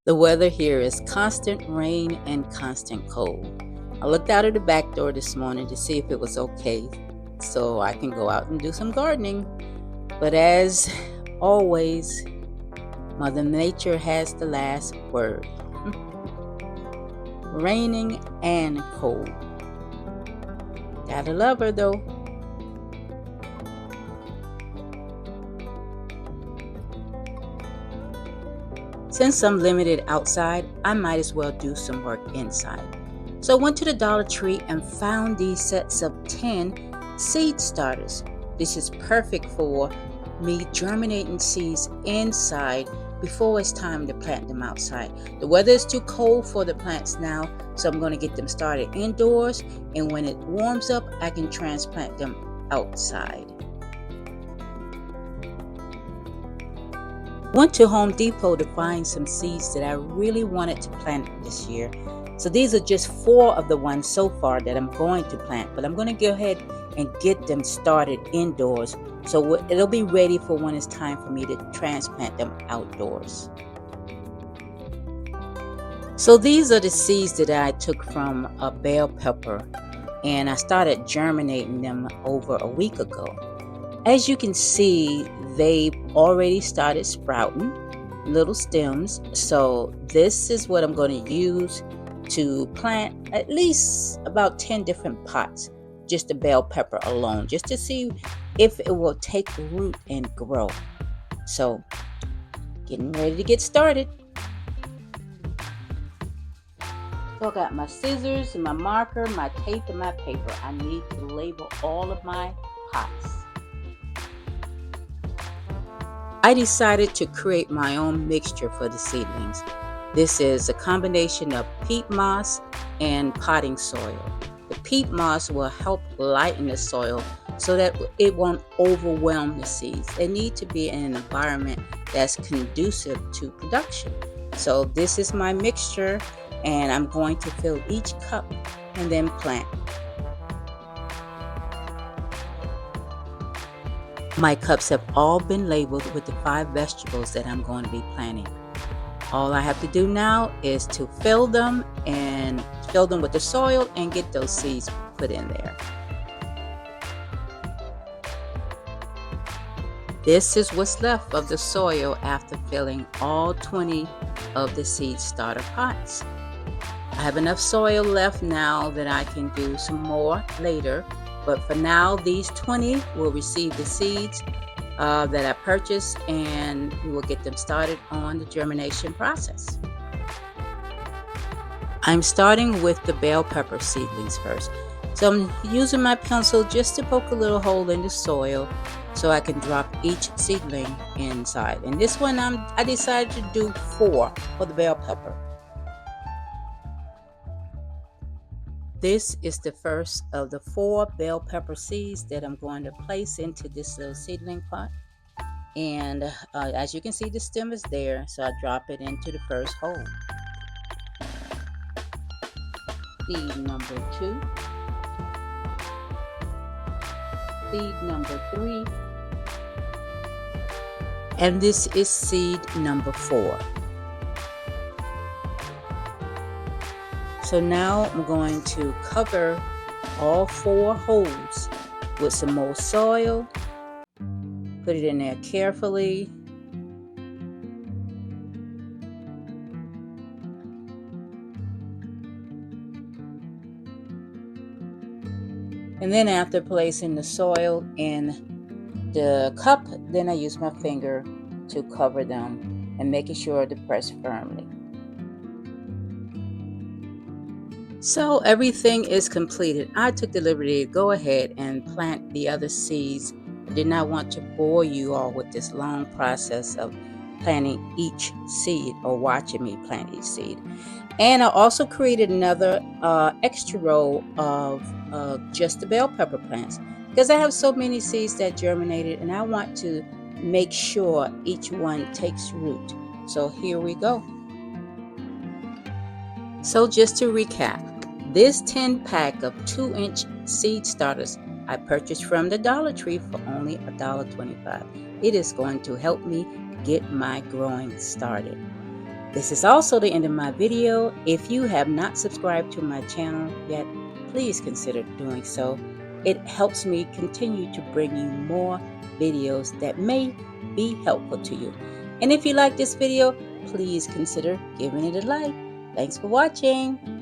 The weather here is constant rain and constant cold. I looked out of the back door this morning to see if it was okay so I can go out and do some gardening. But as always, Mother Nature has the last word. Raining and cold. Gotta love her though. Since I'm limited outside, I might as well do some work inside. So I went to the Dollar Tree and found these sets of 10 seed starters. This is perfect for me germinating seeds inside before it's time to plant them outside. The weather is too cold for the plants now, so I'm going to get them started indoors, and when it warms up, I can transplant them outside. Went to Home Depot to find some seeds that I really wanted to plant this year. So these are just 4 of the ones so far that I'm going to plant, but I'm going to go ahead and get them started indoors so it'll be ready for when it's time for me to transplant them outdoors. So these are the seeds that I took from a bell pepper, and I started germinating them over a week ago. As you can see, they've already started sprouting little stems. So this is what I'm going to use to plant at least about 10 different pots, just the bell pepper alone, just to see if it will take root and grow. So getting ready to get started. So I got my scissors and my marker, my tape and my paper. I need to label all of my pots. I decided to create my own mixture for the seedlings. This is a combination of peat moss and potting soil. The peat moss will help lighten the soil so that it won't overwhelm the seeds. They need to be in an environment that's conducive to production. So this is my mixture, and I'm going to fill each cup and then plant. My cups have all been labeled with the 5 vegetables that I'm going to be planting. All I have to do now is to fill them with the soil and get those seeds put in there. This is what's left of the soil after filling all 20 of the seed starter pots. I have enough soil left now that I can do some more later. But for now, these 20 will receive the seeds that I purchased, and we will get them started on the germination process. I'm starting with the bell pepper seedlings first. So I'm using my pencil just to poke a little hole in the soil so I can drop each seedling inside. And this one I decided to do 4 for the bell pepper. This is the first of the 4 bell pepper seeds that I'm going to place into this little seedling pot. And as you can see, the stem is there, so I drop it into the first hole. Seed number 2. Seed number 3. And this is seed number 4. So now I'm going to cover all 4 holes with some more soil. Put it in there carefully. And then after placing the soil in the cup, then I use my finger to cover them and making sure to press firmly. So everything is completed. I took the liberty to go ahead and plant the other seeds. I did not want to bore you all with this long process of planting each seed or watching me plant each seed. And I also created another extra row of just the bell pepper plants because I have so many seeds that germinated, and I want to make sure each one takes root. So here we go. So just to recap, this 10 pack of 2-inch seed starters I purchased from the Dollar Tree for only $1.25. It is going to help me get my growing started. This is also the end of my video. If you have not subscribed to my channel yet, please consider doing so. It helps me continue to bring you more videos that may be helpful to you. And if you like this video, please consider giving it a like. Thanks for watching.